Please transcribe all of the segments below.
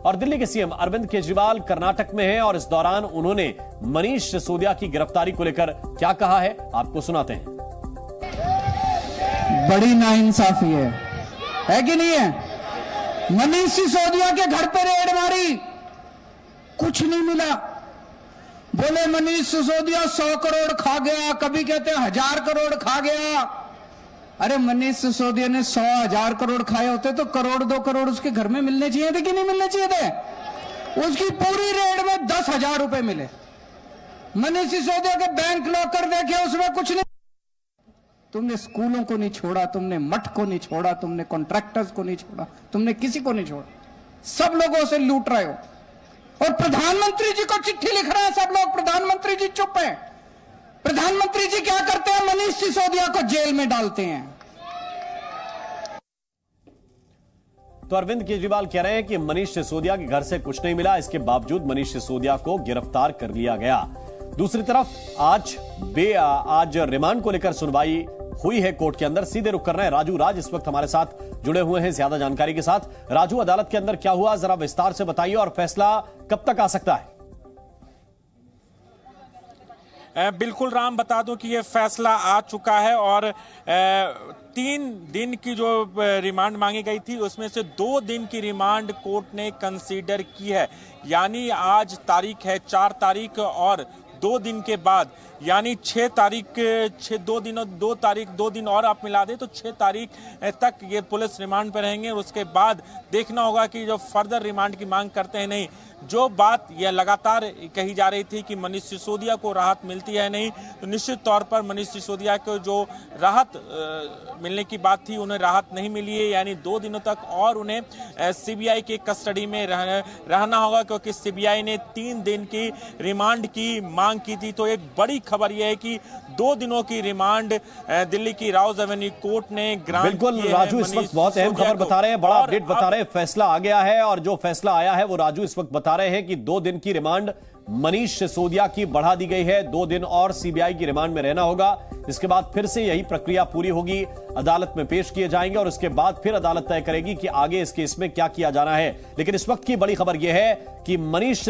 और दिल्ली के सीएम अरविंद केजरीवाल कर्नाटक में हैं और इस दौरान उन्होंने मनीष सिसोदिया की गिरफ्तारी को लेकर क्या कहा है, आपको सुनाते हैं। बड़ी नाइंसाफी है कि नहीं है? मनीष सिसोदिया के घर पर रेड मारी, कुछ नहीं मिला। बोले मनीष सिसोदिया 100 करोड़ खा गया, कभी कहते 1000 करोड़ खा गया। अरे मनीष सिसोदिया ने 100-1000 करोड़ खाए होते तो करोड़ 2 करोड़ उसके घर में मिलने चाहिए थे कि नहीं मिलने चाहिए थे? उसकी पूरी रेड में 10,000 रुपए मिले। मनीष सिसोदिया के बैंक लॉकर देखे, उसमें कुछ नहीं। तुमने स्कूलों को नहीं छोड़ा, तुमने मठ को नहीं छोड़ा, तुमने कॉन्ट्रैक्टर्स को नहीं छोड़ा, तुमने किसी को नहीं छोड़ा। सब लोगों से लूट रहे हो और प्रधानमंत्री जी को चिट्ठी लिख रहे हैं सब लोग। प्रधानमंत्री जी चुप हैं। प्रधानमंत्री जी क्या करते हैं? मनीष सिसोदिया को जेल में डालते हैं। तो अरविंद केजरीवाल कह रहे हैं कि मनीष सिसोदिया के घर से कुछ नहीं मिला, इसके बावजूद मनीष सिसोदिया को गिरफ्तार कर लिया गया। दूसरी तरफ आज रिमांड को लेकर सुनवाई हुई है कोर्ट के अंदर। सीधे रुख कर रहे हैं राजू राज इस वक्त हमारे साथ जुड़े हुए हैं ज्यादा जानकारी के साथ। राजू, अदालत के अंदर क्या हुआ, जरा विस्तार से बताइए और फैसला कब तक आ सकता है? बिल्कुल राम, बता दूं कि ये फैसला आ चुका है और 3 दिन की जो रिमांड मांगी गई थी उसमें से 2 दिन की रिमांड कोर्ट ने कंसीडर की है। यानी आज तारीख है 4 तारीख और 2 दिन के बाद यानी 6 तारीख 2 दिन और आप मिला दे तो 6 तारीख तक ये पुलिस रिमांड पर रहेंगे। और उसके बाद देखना होगा कि जो फर्दर रिमांड की मांग करते हैं नहीं। जो बात यह लगातार कही जा रही थी कि मनीष सिसोदिया को राहत मिलती है नहीं, तो निश्चित तौर पर मनीष सिसोदिया को जो राहत मिलने की बात थी उन्हें राहत नहीं मिली है। यानी 2 दिनों तक और उन्हें सीबीआई के कस्टडी में रहना होगा, क्योंकि सीबीआई ने 3 दिन की रिमांड की मांग की थी। तो एक बड़ी खबर यह है कि 2 दिनों की रिमांड दिल्ली की राउज एवेन्यू कोर्ट ने ग्रांट की है। बिल्कुल राजू, इस वक्त बहुत अहम खबर बता रहे हैं, बड़ा अपडेट बता रहे हैं। फैसला आ गया है और जो फैसला आया है वो राजू इस वक्त बता रहे हैं कि 2 दिन की रिमांड मनीष सिसोदिया की बढ़ा दी गई है। 2 दिन और सीबीआई की रिमांड में रहना होगा। इसके बाद फिर से यही प्रक्रिया पूरी होगी, अदालत में पेश किए जाएंगे और उसके बाद फिर अदालत तय करेगी कि आगे इस केस में क्या किया जाना है। लेकिन इस वक्त की बड़ी खबर यह है कि मनीष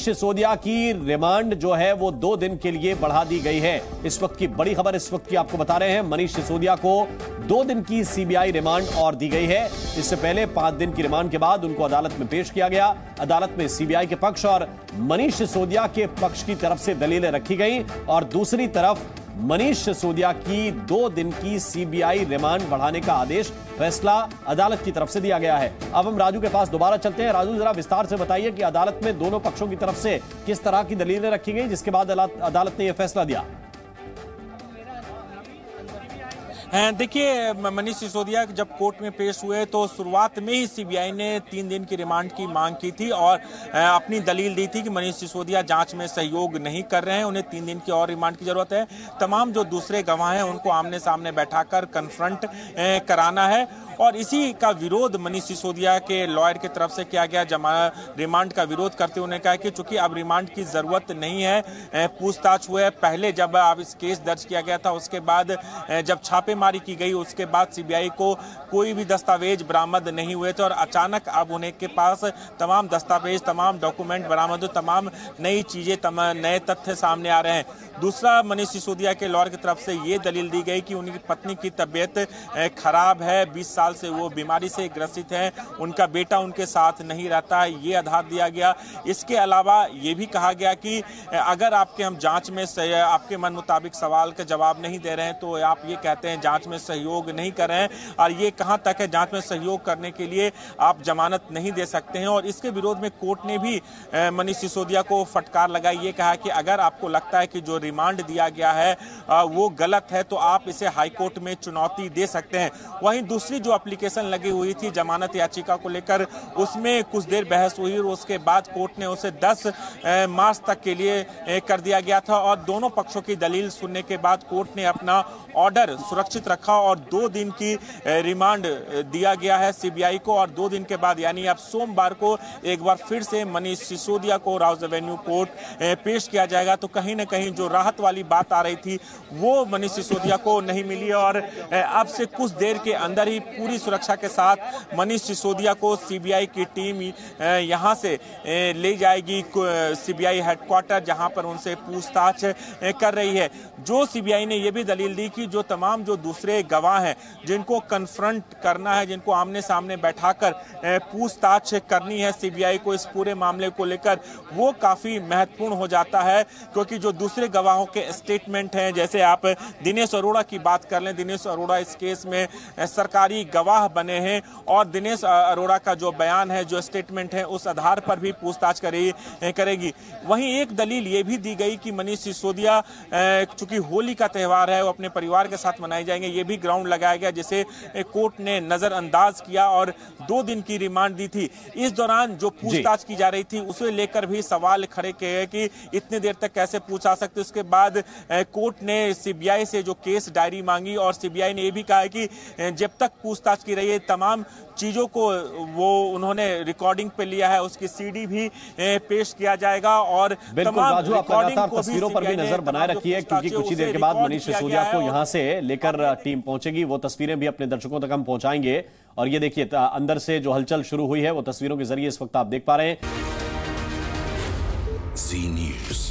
सिसोदिया की रिमांड जो है वो 2 दिन के लिए बढ़ा दी गई है। इस वक्त की बड़ी खबर इस वक्त की आपको बता रहे हैं। मनीष सिसोदिया को 2 दिन की सीबीआई रिमांड और दी गई है। इससे पहले 5 दिन की रिमांड के बाद उनको अदालत में पेश किया गया। अदालत में सीबीआई के पक्ष और मनीष सिसोदिया के पक्ष की तरफ से दलीलें रखी गई और दूसरी तरफ मनीष सिसोदिया की 2 दिन की सीबीआई रिमांड बढ़ाने का आदेश, फैसला अदालत की तरफ से दिया गया है। अब हम राजू के पास दोबारा चलते हैं। राजू, जरा विस्तार से बताइए कि अदालत में दोनों पक्षों की तरफ से किस तरह की दलीलें रखी गई जिसके बाद अदालत ने यह फैसला दिया। देखिए, मनीष सिसोदिया जब कोर्ट में पेश हुए तो शुरुआत में ही सीबीआई ने 3 दिन की रिमांड की मांग की थी और अपनी दलील दी थी कि मनीष सिसोदिया जांच में सहयोग नहीं कर रहे हैं, उन्हें 3 दिन की और रिमांड की जरूरत है। तमाम जो दूसरे गवाह हैं उनको आमने सामने बैठाकर कन्फ्रंट कराना है और इसी का विरोध मनीष सिसोदिया के लॉयर की तरफ से किया गया। रिमांड का विरोध करते उन्होंने कहा कि चूंकि अब रिमांड की जरूरत नहीं है, पूछताछ हुए पहले जब अब इस केस दर्ज किया गया था उसके बाद जब छापेमारी की गई उसके बाद सीबीआई को कोई भी दस्तावेज बरामद नहीं हुए थे और अचानक अब उन्हें के पास तमाम दस्तावेज, तमाम डॉक्यूमेंट बरामद हो, तमाम नई चीजें, नए तथ्य सामने आ रहे हैं। दूसरा, मनीष सिसोदिया के लॉयर की तरफ से ये दलील दी गई कि उनकी पत्नी की तबीयत खराब है, 20 साल से वो बीमारी से ग्रसित हैं, उनका बेटा उनके साथ नहीं रहता है, ये आधार दिया गया। इसके अलावा ये भी कहा गया कि अगर आपके हम जांच में आपके मन मुताबिक सवाल का जवाब नहीं दे रहे हैं तो आप ये कहते हैं जांच में सहयोग नहीं कर रहे हैं और ये कहाँ तक है, जांच में सहयोग करने के लिए आप जमानत नहीं दे सकते हैं। और इसके विरोध में कोर्ट ने भी मनीष सिसोदिया को फटकार लगाई, ये कहा कि अगर आपको लगता है कि जो रिमांड दिया गया है वो गलत है तो आप इसे हाईकोर्ट में चुनौती दे सकते हैं। वहीं दूसरी जो एप्लीकेशन लगी हुई थी जमानत याचिका को लेकर, उसमें कुछ देर बहस हुई और उसके बाद कोर्ट ने उसे 10 मार्च तक के लिए कर दिया गया था और दोनों पक्षों की दलील सुनने के बाद कोर्ट ने अपना ऑर्डर सुरक्षित सुरक्षित रखा और 2 दिन की रिमांड दिया गया है सीबीआई को। और 2 दिन के बाद यानी अब सोमवार को एक बार फिर से मनीष सिसोदिया को राउज एवेन्यू कोर्ट पेश किया जाएगा। तो कहीं ना कहीं जो राहत वाली बात आ रही थी वो मनीष सिसोदिया को नहीं मिली और अब से कुछ देर के अंदर ही पूरी सुरक्षा के साथ मनीष सिसोदिया को सीबीआई की टीम यहां से ले जाएगी सीबीआई हेडक्वार्टर, जहां पर उनसे पूछताछ कर रही है। जो सीबीआई ने यह भी दलील दी कि जो तमाम जो दूसरे गवाह हैं जिनको कन्फ्रंट करना है, जिनको आमने सामने बैठाकर पूछताछ करनी है सीबीआई को इस पूरे मामले को लेकर, वो काफी महत्वपूर्ण हो जाता है। क्योंकि जो दूसरे गवाहों के स्टेटमेंट हैं, जैसे आप दिनेश अरोड़ा की बात कर लें, दिनेश अरोड़ा इस केस में सरकारी गवाह बने हैं और दिनेश अरोड़ा का जो बयान है, जो स्टेटमेंट है, उस आधार पर भी पूछताछ करेगी। वहीं एक दलील ये भी दी गई कि मनीष सिसोदिया चूंकि होली का त्यौहार है वो अपने परिवार के साथ मनाए जाएंगे, ये भी ग्राउंड लगाया गया जिसे कोर्ट ने नजरअंदाज किया और 2 दिन की रिमांड दी थी। इस दौरान जो पूछताछ की जा रही थी उसे लेकर भी सवाल खड़े किए कि इतने देर तक कैसे पूछा सकते। उसके बाद कोर्ट ने सीबीआई से जो केस डायरी मांगी और सीबीआई ने यह भी कहा है कि जब तक पूछताछ की रही है तमाम चीजों को वो उन्होंने रिकॉर्डिंग पे लिया है, उसकी सीडी भी पेश किया जाएगा। और बिल्कुल राजू, आप लगातार तस्वीरों पर भी नजर बनाए रखिए क्योंकि कुछ ही देर के बाद मनीष सिसोदिया को यहां से लेकर टीम पहुंचेगी। वो तस्वीरें भी अपने दर्शकों तक हम पहुंचाएंगे। और ये देखिए अंदर से जो हलचल शुरू हुई है वो तस्वीरों के जरिए इस वक्त आप देख पा रहे हैं। जी न्यूज़।